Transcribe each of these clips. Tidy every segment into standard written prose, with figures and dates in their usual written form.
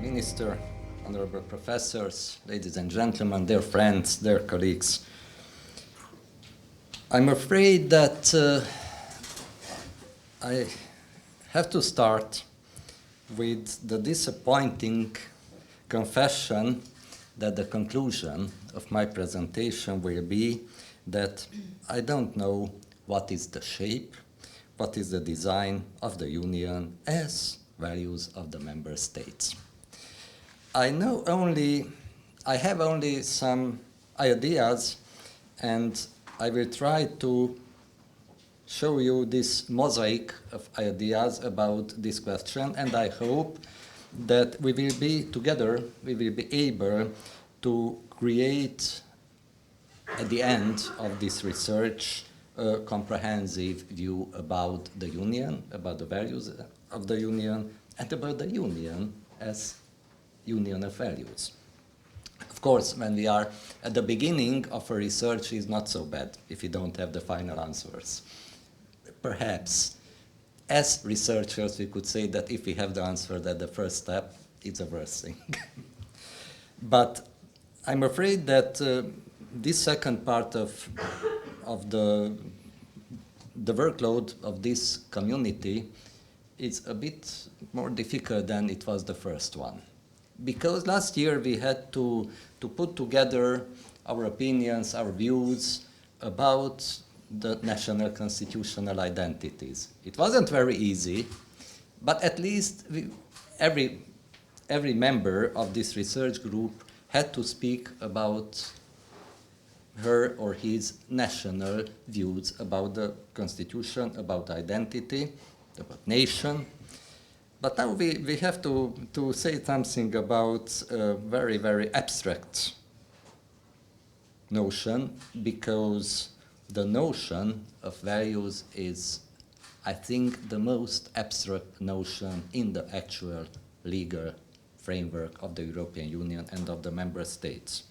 Minister, honorable professors, ladies and gentlemen, dear friends, dear colleagues. I'm afraid that I have to start with the disappointing confession that the conclusion of my presentation will be that I don't know what is the shape, what is the design of the Union as values of the member states. I have only some ideas, and I will try to show you this mosaic of ideas about this question, and I hope that we will be able to create at the end of this research a comprehensive view about the Union, about the values of the Union, and about the Union as union of values. Of course, when we are at the beginning of a research, it's not so bad if you don't have the final answers. Perhaps, as researchers, we could say that if we have the answer at the first step, it's a worse thing. But I'm afraid that this second part of the workload of this community is a bit more difficult than it was the first one. Because last year we had to put together our opinions, our views about the national constitutional identities. It wasn't very easy, but at least every member of this research group had to speak about her or his national views about the constitution, about identity, about nation. But now we have to say something about a very, very abstract notion, because the notion of values is, I think, the most abstract notion in the actual legal framework of the European Union and of the member states.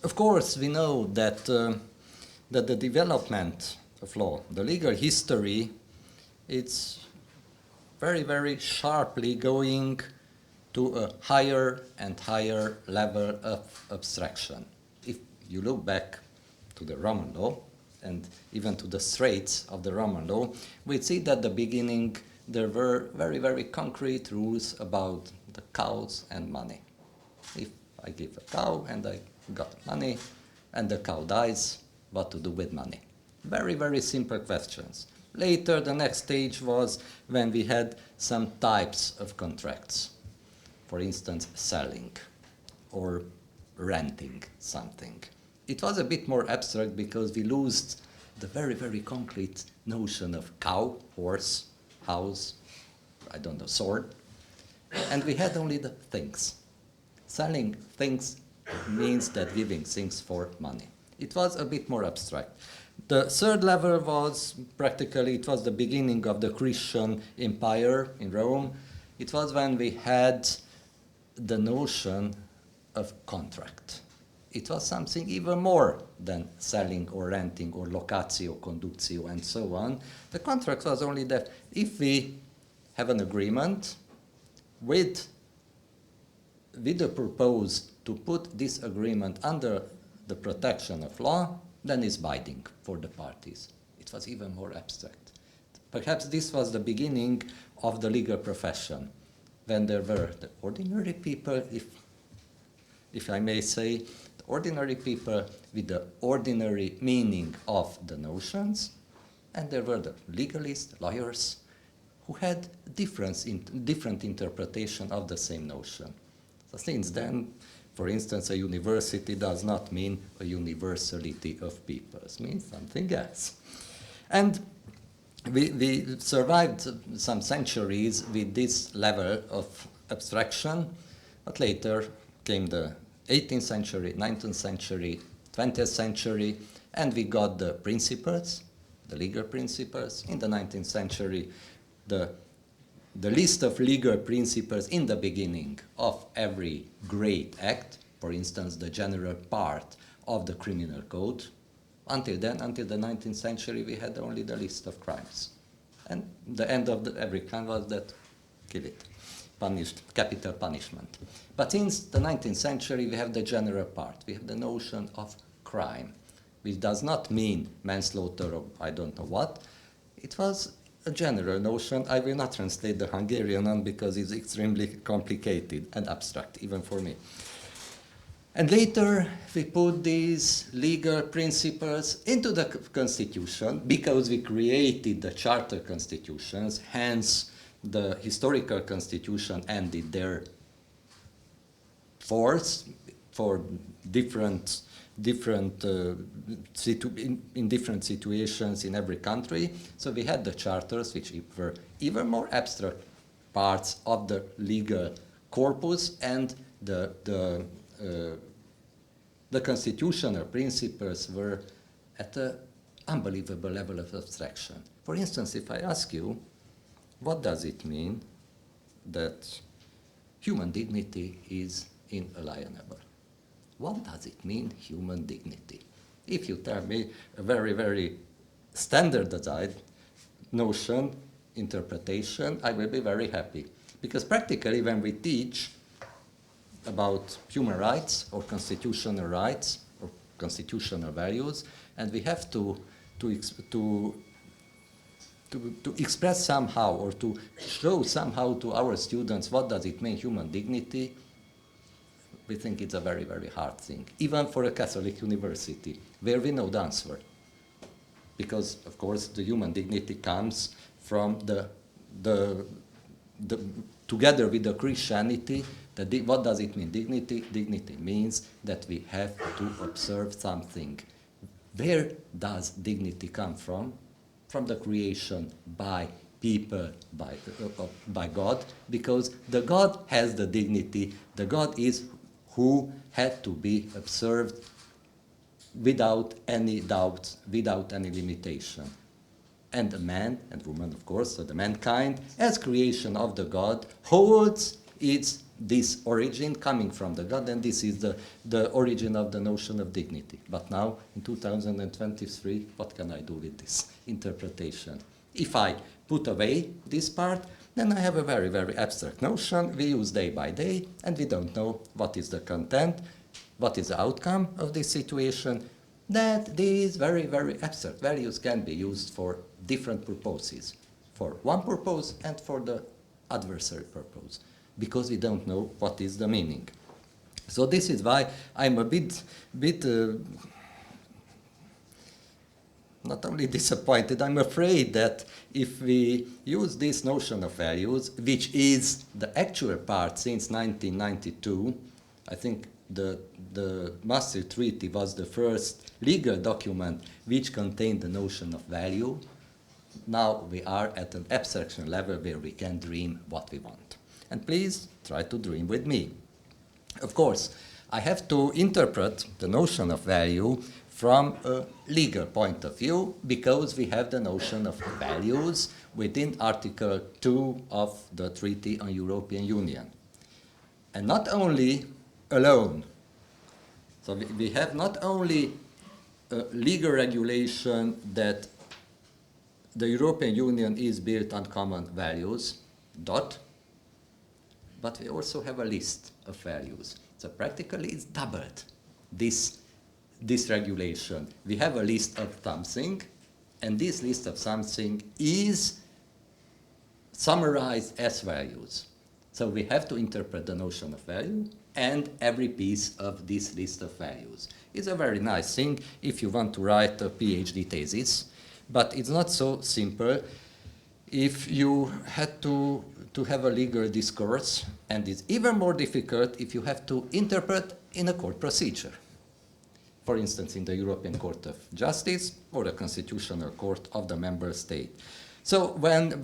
Of course, we know that the development of law, the legal history, it's very, very sharply going to a higher and higher level of abstraction. If you look back to the Roman law, and even to the straits of the Roman law, we see that at the beginning there were very, very concrete rules about the cows and money. If I give a cow and I got money, and the cow dies, what to do with money? Very, very simple questions. Later, the next stage was when we had some types of contracts. For instance, selling or renting something. It was a bit more abstract because we lost the very, very concrete notion of cow, horse, house, I don't know, sword. And we had only the things. Selling things means that giving things for money. It was a bit more abstract. The third level was practically, it was the beginning of the Christian empire in Rome. It was when we had the notion of contract. It was something even more than selling or renting or locatio, conductio, and so on. The contract was only that if we have an agreement with the purpose to put this agreement under the protection of law, then it's binding for the parties. It was even more abstract. Perhaps this was the beginning of the legal profession, when there were the ordinary people, if I may say, the ordinary people with the ordinary meaning of the notions, and there were the legalists, lawyers, who had different interpretation of the same notion. So since then, for instance, a university does not mean a universality of peoples, it means something else. And we survived some centuries with this level of abstraction, but later came the 18th century, 19th century, 20th century, and we got the principles, the legal principles. In the 19th century, the list of legal principles in the beginning of every great act, for instance, the general part of the criminal code. Until then, until the 19th century, we had only the list of crimes. And the end of every crime was that, kill it. capital punishment. But since the 19th century, we have the general part. We have the notion of crime, which does not mean manslaughter or I don't know what. It was a general notion. I will not translate the Hungarian one because it's extremely complicated and abstract, even for me. And later, we put these legal principles into the constitution because we created the charter constitutions, hence the historical constitution ended their force for different situations in every country. So we had the charters, which were even more abstract parts of the legal corpus, and the constitutional principles were at an unbelievable level of abstraction. For instance, if I ask you, what does it mean that human dignity is inalienable? What does it mean, human dignity? If you tell me a very, very standardized notion, interpretation, I will be very happy. Because practically when we teach about human rights or constitutional values, and we have to express somehow or to show somehow to our students what does it mean human dignity, we think it's a very, very hard thing, even for a Catholic university, where we know the answer. Because, of course, the human dignity comes from together with the Christianity. What does it mean, dignity? Dignity means that we have to observe something. Where does dignity come from? From the creation by people, by God, because the God has the dignity. The God is who had to be observed without any doubt, without any limitation. And the man and woman, of course, so the mankind, as creation of the God, holds this origin coming from the God, and this is the origin of the notion of dignity. But now, in 2023, what can I do with this interpretation? If I put away this part, then I have a very, very abstract notion we use day by day, and we don't know what is the content, what is the outcome of this situation, that these very, very abstract values can be used for different purposes, for one purpose and for the adversary purpose, because we don't know what is the meaning. So this is why I'm a bit not only disappointed, I'm afraid that if we use this notion of values, which is the actual part since 1992, I think the Maastricht Treaty was the first legal document which contained the notion of value. Now we are at an abstraction level where we can dream what we want. And please try to dream with me. Of course, I have to interpret the notion of value from a legal point of view, because we have the notion of values within Article 2 of the Treaty on European Union. And not only alone. So we have not only a legal regulation that the European Union is built on common values, but we also have a list of values. So practically it's doubled, this regulation. We have a list of something, and this list of something is summarized as values. So we have to interpret the notion of value and every piece of this list of values. It's a very nice thing if you want to write a PhD thesis, but it's not so simple if you had to have a legal discourse, and it's even more difficult if you have to interpret in a court procedure. For instance, in the European Court of Justice or the Constitutional Court of the member state. So when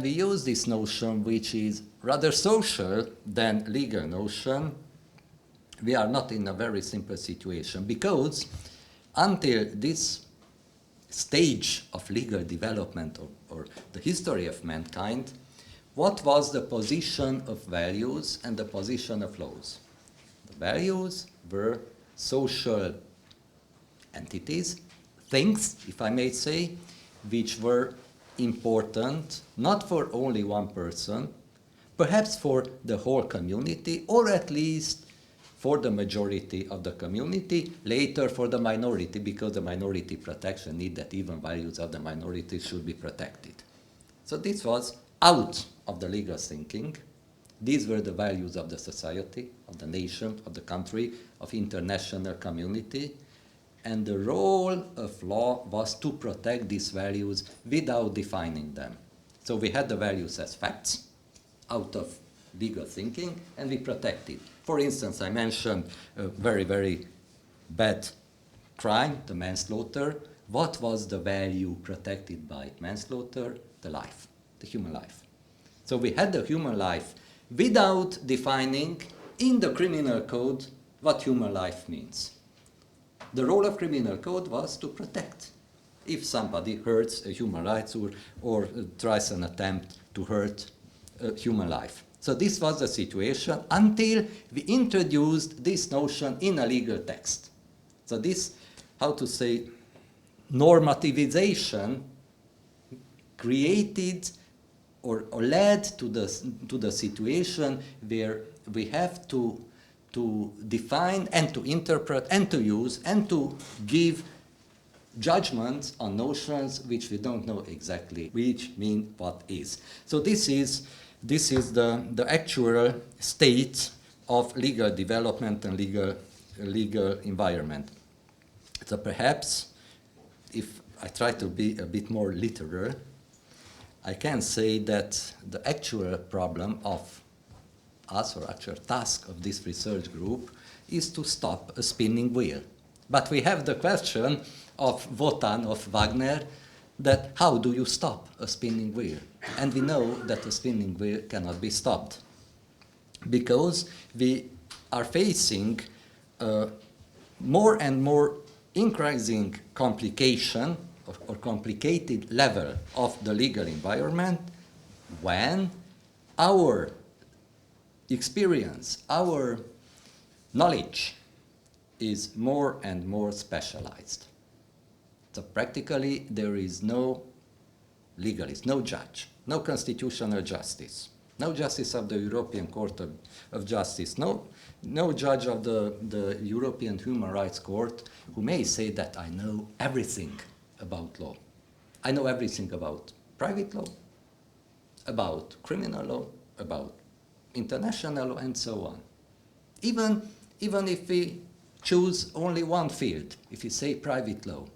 we use this notion, which is rather social than legal notion, we are not in a very simple situation, because until this stage of legal development or the history of mankind, what was the position of values and the position of laws? The values were social entities, things, if I may say, which were important not for only one person, perhaps for the whole community, or at least for the majority of the community, later for the minority, because the minority protection need that even values of the minority should be protected. So this was out of the legal thinking. These were the values of the society, of the nation, of the country, of international community, and the role of law was to protect these values without defining them. So we had the values as facts, out of legal thinking, and we protected. For instance, I mentioned a very, very bad crime, the manslaughter. What was the value protected by manslaughter? The life, the human life. So we had the human life without defining in the criminal code what human life means. The role of criminal code was to protect. If somebody hurts a human rights or tries an attempt to hurt a human life. So this was the situation until we introduced this notion in a legal text. So this, how to say, normativization created or led to the situation where we have to define and to interpret and to use and to give judgments on notions which we don't know exactly which mean what is. So this is the actual state of legal development and legal environment. So perhaps if I try to be a bit more literal, I can say that the actual problem of us, or actual task of this research group, is to stop a spinning wheel. But we have the question of Wotan, of Wagner, that how do you stop a spinning wheel? And we know that a spinning wheel cannot be stopped, because we are facing a more and more increasing complication or complicated level of the legal environment when our experience, our knowledge is more and more specialized. So practically there is no legalist, no judge, no constitutional justice, no justice of the European Court of Justice, no judge of the European Human Rights Court who may say that I know everything about law. I know everything about private law, about criminal law, about international law, and so on. Even if we choose only one field, if we say private law,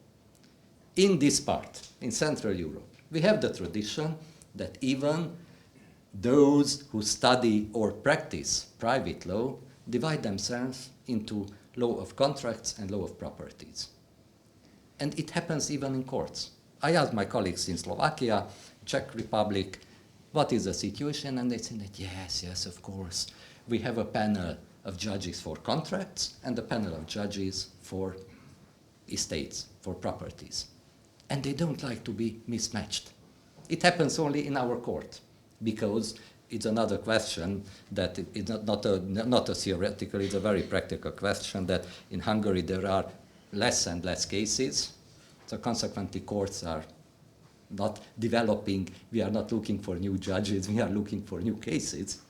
in this part, in Central Europe, we have the tradition that even those who study or practice private law divide themselves into law of contracts and law of properties. And it happens even in courts. I asked my colleagues in Slovakia, Czech Republic, what is the situation? And they said that yes, of course. We have a panel of judges for contracts and a panel of judges for estates, for properties. And they don't like to be mismatched. It happens only in our court, because it's another question that it's not a theoretical, it's a very practical question, that in Hungary there are less and less cases. So consequently courts are not developing, we are not looking for new judges, we are looking for new cases.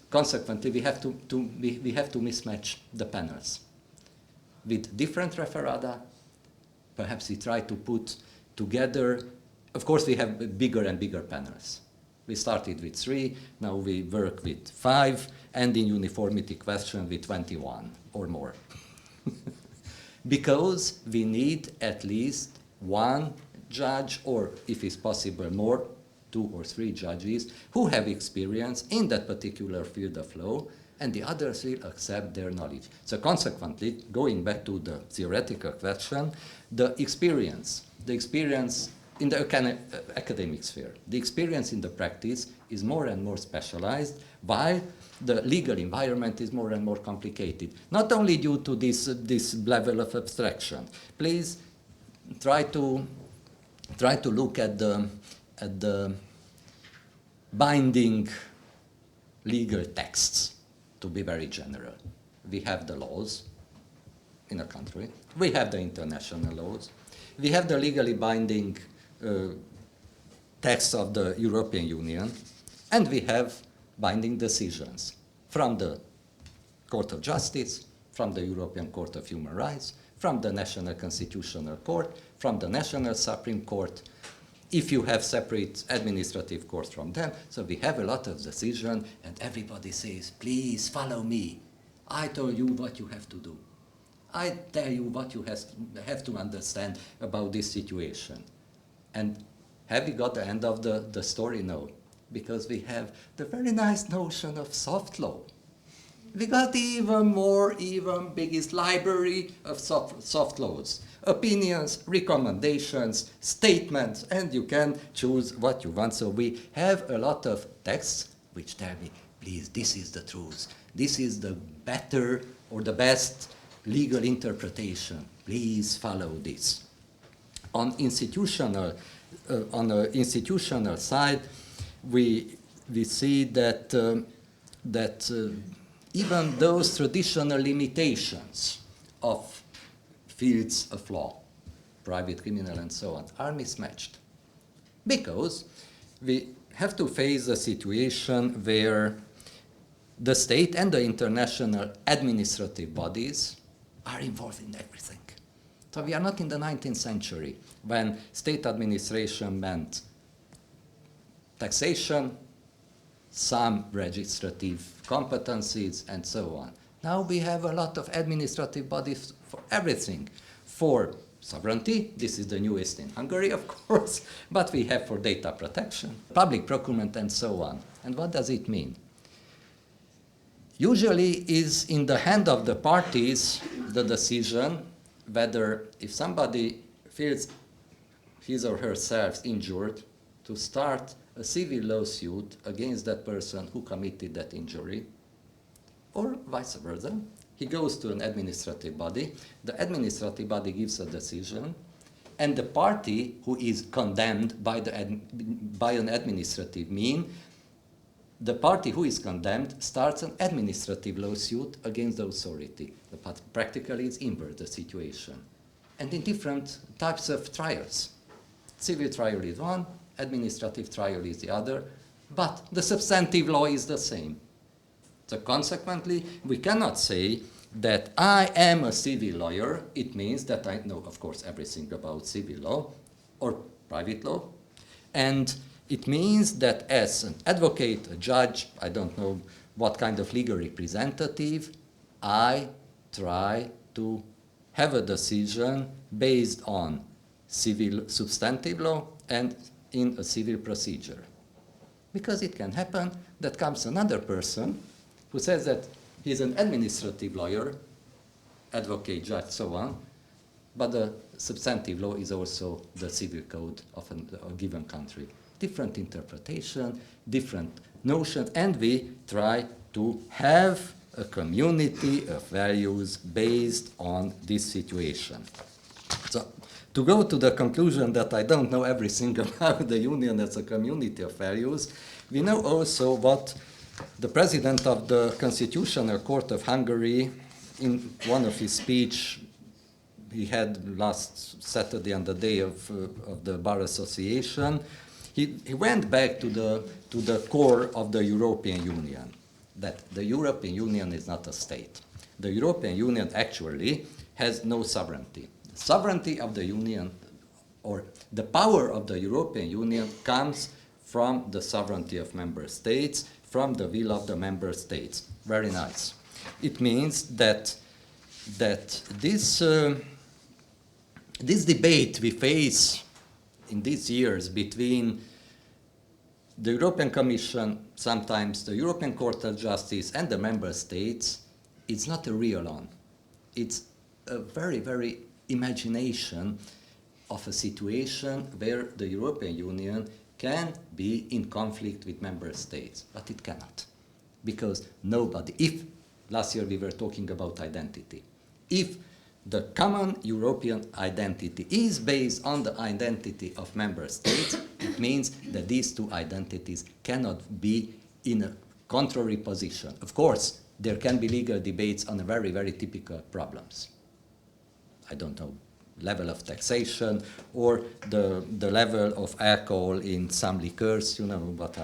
Consequently, we have to mismatch the panels. With different referada, perhaps we try to put together, of course we have bigger and bigger panels. We started with 3, now we work with 5, and in uniformity question with 21 or more. Because we need at least one judge, or if it's possible more, 2 or 3 judges who have experience in that particular field of law, and the others will accept their knowledge. So consequently, going back to the theoretical question, the experience in the academic sphere, the experience in the practice is more and more specialized, while the legal environment is more and more complicated. Not only due to this level of abstraction. Please try to look at the binding legal texts, to be very general. We have the laws in a country, we have the international laws, we have the legally binding texts of the European Union, and we have binding decisions from the Court of Justice, from the European Court of Human Rights, from the National Constitutional Court, from the National Supreme Court, if you have separate administrative courts from them. So we have a lot of decisions, and everybody says, please follow me. I told you what you have to do. I tell you what you have to understand about this situation. And have we got the end of the story? No, because we have the very nice notion of soft law. We got even biggest library of soft laws. Opinions, recommendations, statements, and you can choose what you want. So we have a lot of texts which tell me, please, this is the truth. This is the better or the best legal interpretation. Please follow this. On institutional side, we see that even those traditional limitations of fields of law, private, criminal, and so on, are mismatched. Because we have to face a situation where the state and the international administrative bodies are involved in everything. So we are not in the 19th century, when state administration meant taxation, some legislative competencies, and so on. Now we have a lot of administrative bodies for everything. For sovereignty, this is the newest in Hungary, of course, but we have for data protection, public procurement, and so on. And what does it mean? Usually is in the hand of the parties the decision whether if somebody feels his or herself injured, to start a civil lawsuit against that person who committed that injury, or vice versa. He goes to an administrative body, the administrative body gives a decision, and the party who is condemned by an administrative mean, the party who is condemned starts an administrative lawsuit against the authority. But practically it's invert the situation. And in different types of trials. Civil trial is one, administrative trial is the other, but the substantive law is the same. So consequently, we cannot say that I am a civil lawyer. It means that I know, of course, everything about civil law or private law. And it means that as an advocate, a judge, I don't know what kind of legal representative, I try to have a decision based on civil substantive law and in a civil procedure. Because it can happen that comes another person who says that he's an administrative lawyer, advocate, judge, so on, but the substantive law is also the civil code of a given country. Different interpretation, different notion, and we try to have a community of values based on this situation. So, to go to the conclusion that I don't know everything about the Union as a community of values, we know also what the president of the Constitutional Court of Hungary, in one of his speech he had last Saturday on the day of the Bar Association, he went back to the core of the European Union, that the European Union is not a state. The European Union actually has no sovereignty. The sovereignty of the Union, or the power of the European Union, comes from the sovereignty of member states, from the will of the member states. Very nice. It means that this debate we face in these years between the European Commission, sometimes the European Court of Justice, and the member states, it's not a real one. It's a very, very imagination of a situation where the European Union can be in conflict with member states, but it cannot. Because nobody, if last year we were talking about identity, if the common European identity is based on the identity of member states, it means that these two identities cannot be in a contrary position. Of course, there can be legal debates on very, very typical problems. I don't know, level of taxation or the level of alcohol in some liqueurs, you know what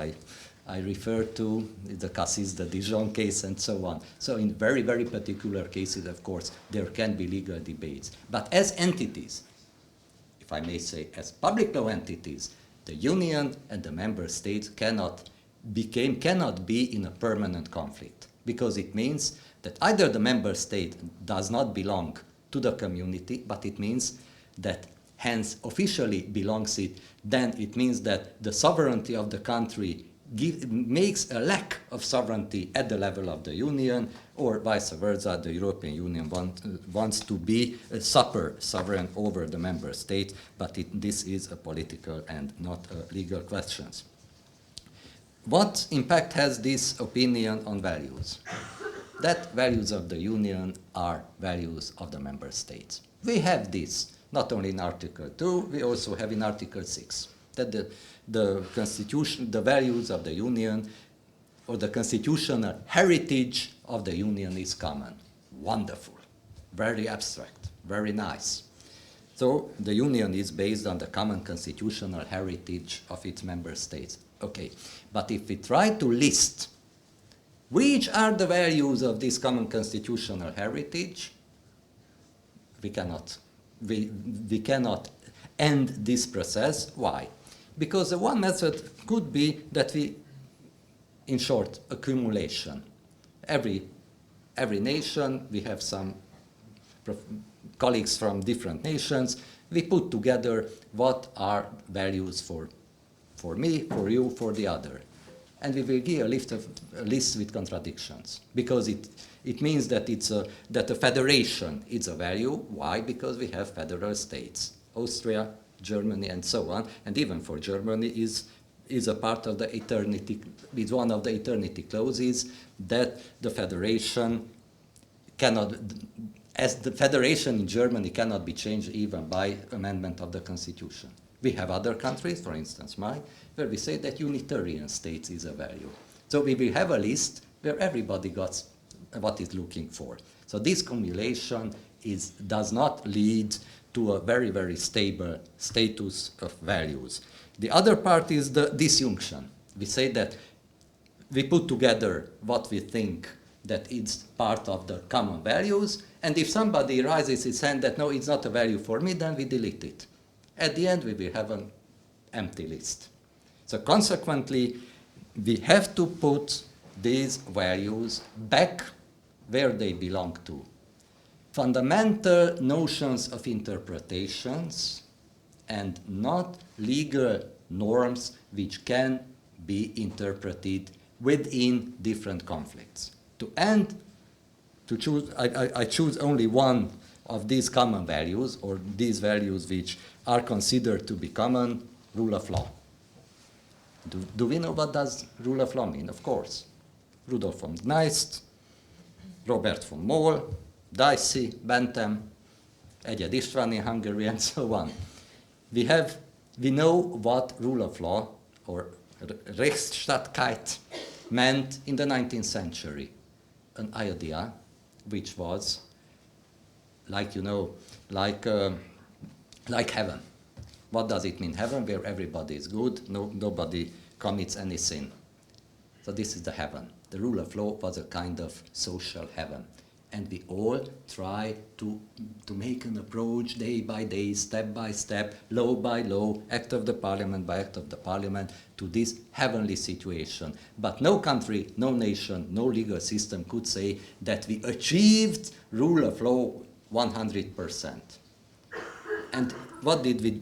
I refer to the Cassis, the Dijon case, and so on. So in very, very particular cases, of course, there can be legal debates. But as entities, if I may say, as public law entities, the Union and the member states cannot be in a permanent conflict, because it means that either the member state does not belong to the community, but it means that hence officially belongs it, then it means that the sovereignty of the country makes a lack of sovereignty at the level of the Union, or vice versa, the European Union wants to be a sovereign over the member state, but this is a political and not a legal question. What impact has this opinion on values? That values of the Union are values of the member states. We have this not only in Article 2, we also have in Article 6, that the Constitution, the values of the Union, or the constitutional heritage of the Union is common. Wonderful, very abstract, very nice. So the Union is based on the common constitutional heritage of its member states. Okay, but if we try to list which are the values of this common constitutional heritage, we cannot end this process. Why? Because the one method could be that we, in short, accumulation. Every nation, we have some colleagues from different nations, we put together what are values for me, for you, for the other. And we will give a list with contradictions, because it means that that a federation is a value. Why? Because we have federal states, Austria, Germany, and so on. And even for Germany is a part of the eternity, is one of the eternity clauses that the federation cannot, as the federation in Germany cannot be changed even by amendment of the constitution. We have other countries, for instance mine, where we say that Unitarian states is a value. So we will have a list where everybody got what is looking for. So this cumulation does not lead to a very, very stable status of values. The other part is the disjunction. We say that we put together what we think that it's part of the common values, and if somebody raises his hand that no, it's not a value for me, then we delete it. At the end, we will have an empty list. So consequently, we have to put these values back where they belong to. Fundamental notions of interpretations and not legal norms which can be interpreted within different conflicts. I choose only one of these common values, or these values which are considered to be common: rule of law. Do we know what does rule of law mean? Of course. Rudolf von Gneist, Robert von Moll, Dicey, Bentham, Egyed István in Hungary, and so on. We know what rule of law, or Rechtsstaatlichkeit, meant in the 19th century. An idea which was, like heaven. What does it mean, heaven? Where everybody is good, nobody commits any sin. So this is the heaven. The rule of law was a kind of social heaven. And we all try to make an approach day by day, step by step, law by law, act of the parliament by act of the parliament, to this heavenly situation. But no country, no nation, no legal system could say that we achieved rule of law 100%. And what did we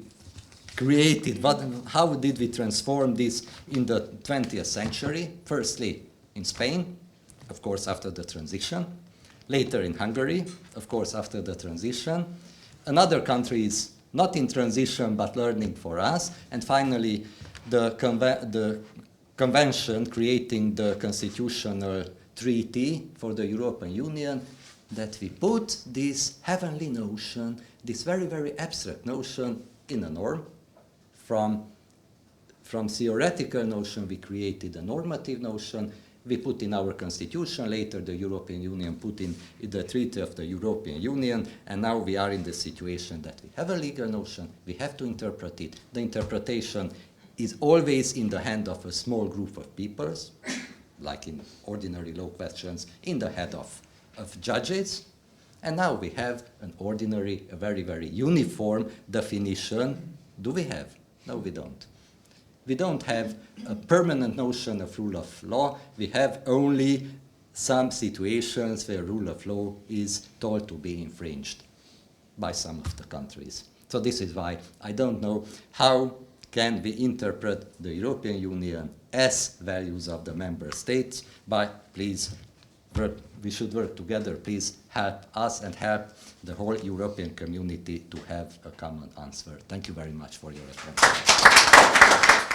create it? How did we transform this in the 20th century? Firstly, in Spain, of course, after the transition. Later in Hungary, of course, after the transition. Another country is not in transition, but learning for us. And finally, the convention creating the constitutional treaty for the European Union, that we put this heavenly notion, this very, very abstract notion, in a norm. From theoretical notion, we created a normative notion. We put in our constitution, later the European Union put in the Treaty of the European Union, and now we are in the situation that we have a legal notion, we have to interpret it. The interpretation is always in the hand of a small group of peoples, like in ordinary law questions, in the head of judges. And now we have an ordinary, a very, very uniform definition. Do we have? No, we don't. We don't have a permanent notion of rule of law. We have only some situations where rule of law is told to be infringed by some of the countries. So this is why I don't know how can we interpret the European Union as values of the member states, but please, we should work together. Please help us and help the whole European community to have a common answer. Thank you very much for your attention.